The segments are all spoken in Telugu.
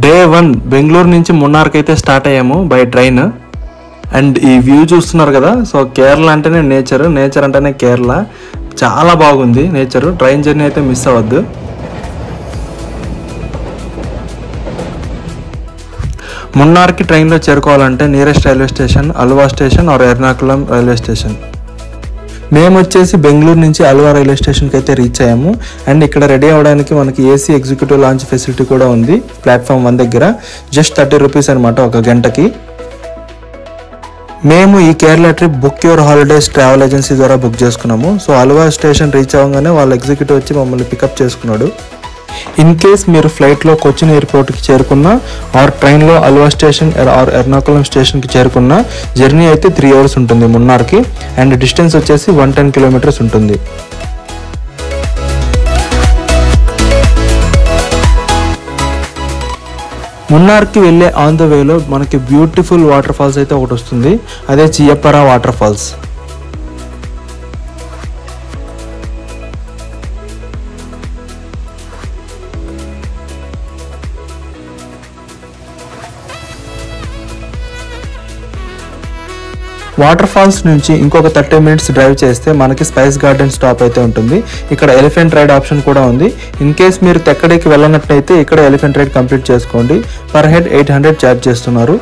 డే 1 బెంగళూరు నుంచి మున్నార్కి అయితే స్టార్ట్ అయ్యాము బై ట్రైన్. అండ్ ఈ వ్యూ చూస్తున్నారు కదా, సో కేరళ అంటేనే నేచర్ అంటేనే కేరళ. చాలా బాగుంది నేచరు. ట్రైన్ జర్నీ అయితే మిస్ అవ్వద్దు. మున్నార్కి ట్రైన్లో చేరుకోవాలంటే nearest railway station Aluva station or Ernakulam railway station. మేము వచ్చేసి బెంగళూరు నుంచి అల్వా రైల్వే స్టేషన్కి అయితే రీచ్ అయ్యాము. అండ్ ఇక్కడ రెడీ అవ్వడానికి మనకి ఏసీ ఎగ్జిక్యూటివ్ లాంచ్ ఫెసిలిటీ కూడా ఉంది ప్లాట్ఫామ్ 1 దగ్గర. జస్ట్ 30 రూపీస్ అనమాట ఒక గంటకి. మేము ఈ Kerala trip book your holidays travel agency ద్వారా బుక్ చేసుకున్నాము. సో అల్వా స్టేషన్ రీచ్ అవ్వగానే వాళ్ళ ఎగ్జిక్యూటివ్ వచ్చి మమ్మల్ని పికప్ చేసుకున్నాడు. ఇన్ కేస్ మీరు ఫ్లైట్లో కొచ్చిన్ ఎయిర్పోర్ట్కి చేరుకున్నా ఆర్ ట్రైన్లో అల్వా స్టేషన్ ఆర్ ఎర్నాకుళం స్టేషన్కి చేరుకున్నా జర్నీ అయితే 3 అవర్స్ ఉంటుంది మున్నార్కి. అండ్ డిస్టెన్స్ వచ్చేసి 110 కిలోమీటర్స్ ఉంటుంది. మున్నార్కి వెళ్ళే ఆన్ ద వేలో మనకి బ్యూటిఫుల్ వాటర్ ఫాల్స్ అయితే ఒకటి వస్తుంది. అదే చియప్పరా వాటర్ ఫాల్స్. వాటర్ ఫాల్స్ నుంచి ఇంకొక 30 మినిట్స్ డ్రైవ్ చేస్తే మనకి స్పైస్ గార్డెన్ స్టాప్ అయితే ఉంటుంది. ఇక్కడ ఎలిఫెంట్ రైడ్ ఆప్షన్ కూడా ఉంది. ఇన్ కేస్ మీరు తెక్కడికి వెళ్ళనట్లయితే ఇక్కడ ఎలిఫెంట్ రైడ్ కంప్లీట్ చేసుకోండి. పర్ హెడ్ 800 ఛార్జ్ చేస్తున్నారు.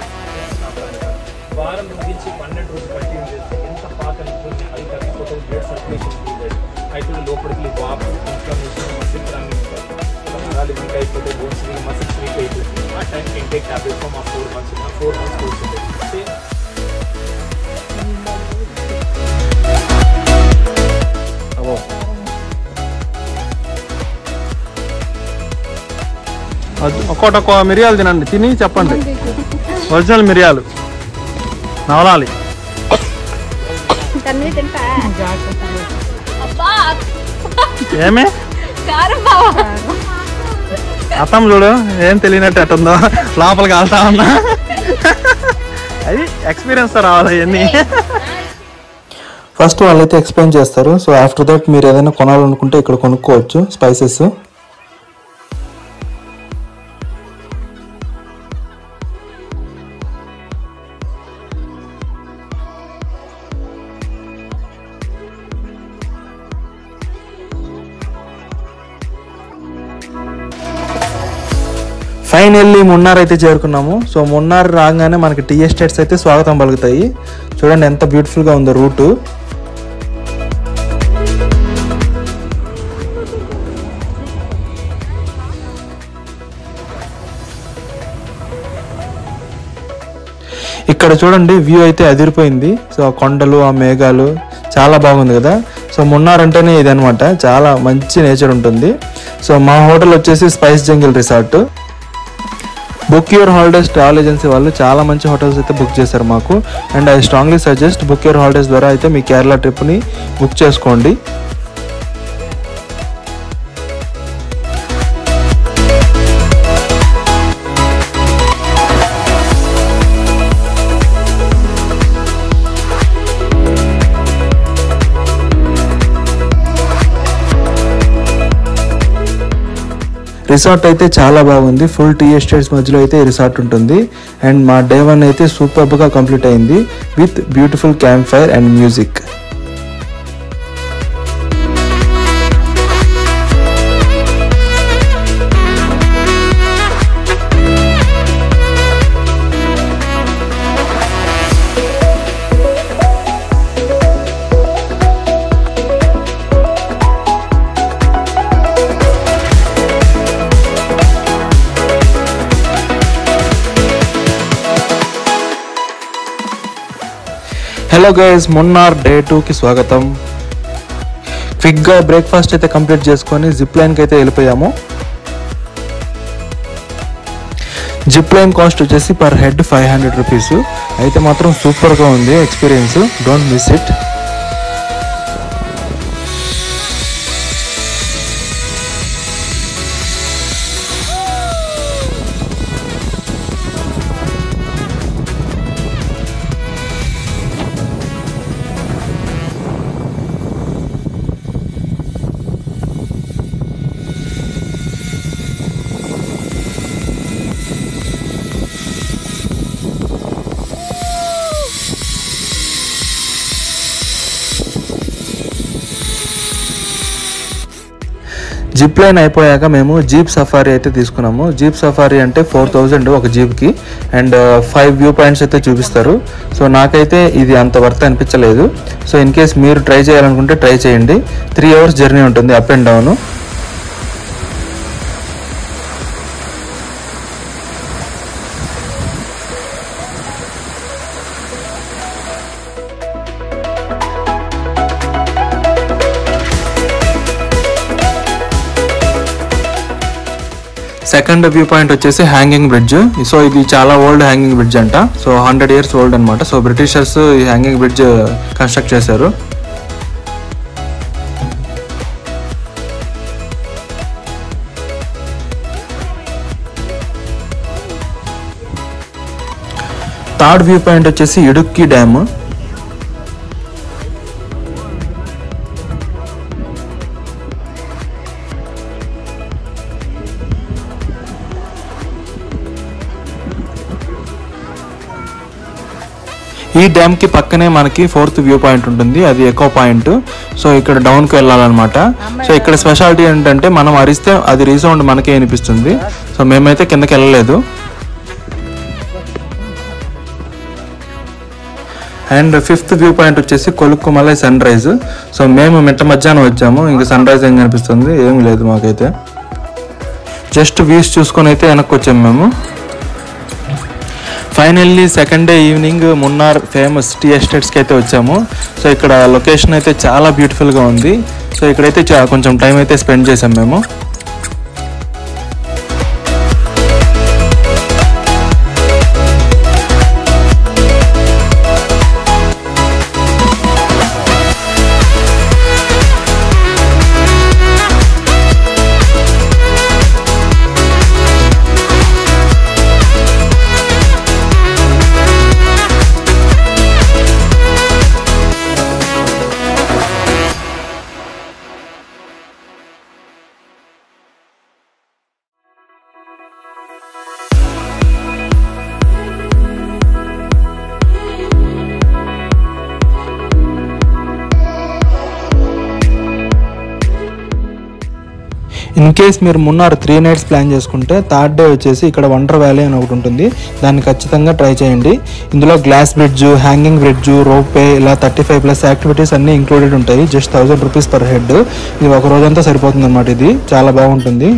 ఒక్కొక్క మిరియాలు తినండి, తిని చెప్పండి. ఒరిజినల్ మిరియాలు నవలాలి. ఏమే అర్థం చూడు, ఏం తెలియనట్టు ఎట్టుందో లోపలికి వెళ్తా ఉన్నా. అది ఎక్స్పీరియన్స్ తో రావాలి అవన్నీ. ఫస్ట్ వాళ్ళైతే ఎక్స్ప్లెయిన్ చేస్తారు. సో ఆఫ్టర్ దట్ మీరు ఏదైనా కొనాలనుకుంటే ఇక్కడ కొనుక్కోవచ్చు స్పైసెస్. ఫైనల్లీ మున్నార్ అయితే చేరుకున్నాము. సో మున్నార్ రాగానే మనకి టీ ఎస్టేట్స్ అయితే స్వాగతం పలుకుతాయి. చూడండి ఎంత బ్యూటిఫుల్గా ఉందో రూటు. ఇక్కడ చూడండి వ్యూ అయితే అదిరిపోయింది. సో ఆ కొండలు ఆ మేఘాలు చాలా బాగుంది కదా. సో మున్నార్ అంటేనే ఇది అనమాట, చాలా మంచి నేచర్ ఉంటుంది. సో మా హోటల్ వచ్చేసి spice jungle resort. Book your holidays travel agency వాళ్ళు చాలా మంచి హోటల్స్ అయితే బుక్ చేశారు మాకు. And I strongly suggest book your holidays ద్వారా అయితే మీ కేరళ ట్రిప్ని బుక్ చేసుకోండి. రిసార్ట్ అయితే చాలా బాగుంది. ఫుల్ టీ ఎస్టేట్స్ మధ్యలో అయితే ఈ రిసార్ట్ ఉంటుంది. అండ్ మా డే 1 అయితే సూపర్గా కంప్లీట్ అయింది with beautiful camp fire and music. Hello guys, Munnar day 2కి స్వాగతం. క్విక్గా బ్రేక్ఫాస్ట్ అయితే కంప్లీట్ చేసుకొని జిప్ లైన్కి అయితే వెళ్ళిపోయాము. జిప్ లైన్ కాస్ట్ వచ్చేసి పర్ హెడ్ 500 రూపీస్. అయితే మాత్రం సూపర్గా ఉంది experience, don't miss it. Zip line అయిపోయాక మేము జీప్ సఫారీ అయితే తీసుకున్నాము. జీప్ సఫారీ అంటే 4000 ఒక జీప్కి, అండ్ 5 వ్యూ పాయింట్స్ అయితే చూపిస్తారు. సో నాకైతే ఇది అంత వర్త్ అనిపించలేదు. సో ఇన్ కేస్ మీరు ట్రై చేయాలనుకుంటే ట్రై చేయండి. 3 hours జర్నీ ఉంటుంది up and down. Second view point వచ్చేసి హ్యాంగింగ్ బ్రిడ్జ్. సో ఇది చాలా ఓల్డ్ హ్యాంగింగ్ బ్రిడ్జ్ అంట. సో 100 years ఓల్డ్ అనమాట. సో బ్రిటిషర్స్ ఈ హ్యాంగింగ్ బ్రిడ్జ్ కన్స్ట్రక్ట్ చేశారు. థర్డ్ వ్యూ పాయింట్ వచ్చేసి ఇడుక్కి డ్యామ్. ఈ డ్యామ్ కి పక్కనే మనకి 4th వ్యూ పాయింట్ ఉంటుంది, అది ఎకో పాయింట్. సో ఇక్కడ డౌన్ కి వెళ్ళాలన్నమాట. సో ఇక్కడ స్పెషాలిటీ ఏంటంటే మనం అరిస్తే అది రీసౌండ్ మనకే అనిపిస్తుంది. సో మేమైతే కిందకి వెళ్ళలేదు. అండ్ 5th వ్యూ పాయింట్ వచ్చేసి కొలుక్కుమలై సన్ రైజ్. సో మేము మిట్ట మధ్యాహ్నం వచ్చాము, ఇంకా సన్ రైజ్ ఏం కనిపిస్తుంది, ఏమి లేదు మాకైతే. జస్ట్ వ్యూస్ చూసుకొని అయితే వెనక్కి వచ్చాము మేము. Finally second day evening Munnar famous tea ఎస్టేట్స్కి అయితే వచ్చాము. సో ఇక్కడ లొకేషన్ అయితే చాలా బ్యూటిఫుల్గా ఉంది. సో ఇక్కడైతే కొంచెం టైం అయితే స్పెండ్ చేసాం మేము. ఇన్ కేస్ మీరు మున్నార్ 3 nights ప్లాన్ చేసుకుంటే థర్డ్ డే వచ్చేసి ఇక్కడ వండర్ వ్యాలీ అని ఒకటి ఉంటుంది, దాన్ని ఖచ్చితంగా ట్రై చేయండి. ఇందులో గ్లాస్ బ్రిడ్జ్, హ్యాంగింగ్ బ్రిడ్జ్, రోపే, ఇలా 35+ యాక్టివిటీస్ అన్నీ ఇంక్లూడెడ్ ఉంటాయి. Just 1000 rupees per head. ఇది ఒక రోజంతా సరిపోతుంది అనమాట. ఇది చాలా బాగుంటుంది.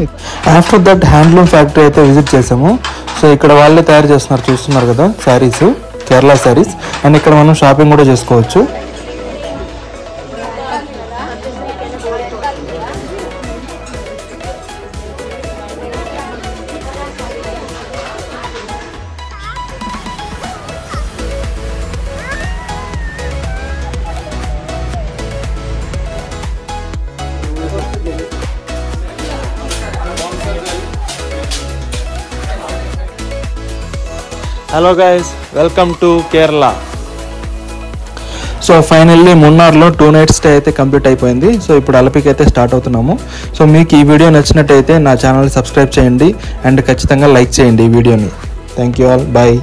ఆఫ్టర్ దట్ హ్యాండ్లూమ్ ఫ్యాక్టరీ అయితే విజిట్ చేసాము. సో ఇక్కడ వాళ్ళే తయారు చేస్తున్నారు, చూస్తున్నారు కదా, శారీస్, కేరళ శారీస్. అండ్ ఇక్కడ మనం షాపింగ్ కూడా చేసుకోవచ్చు. Hello guys, welcome to Kerala. So finally మున్నార్లో 2 nights స్టే అయితే కంప్లీట్ అయిపోయింది. సో ఇప్పుడు అలపికి అయితే స్టార్ట్ అవుతున్నాము. సో మీకు ఈ వీడియో నచ్చినట్టయితే నా ఛానల్ సబ్స్క్రైబ్ చేయండి అండ్ ఖచ్చితంగా లైక్ చేయండి ఈ వీడియోని. Thank you all, bye.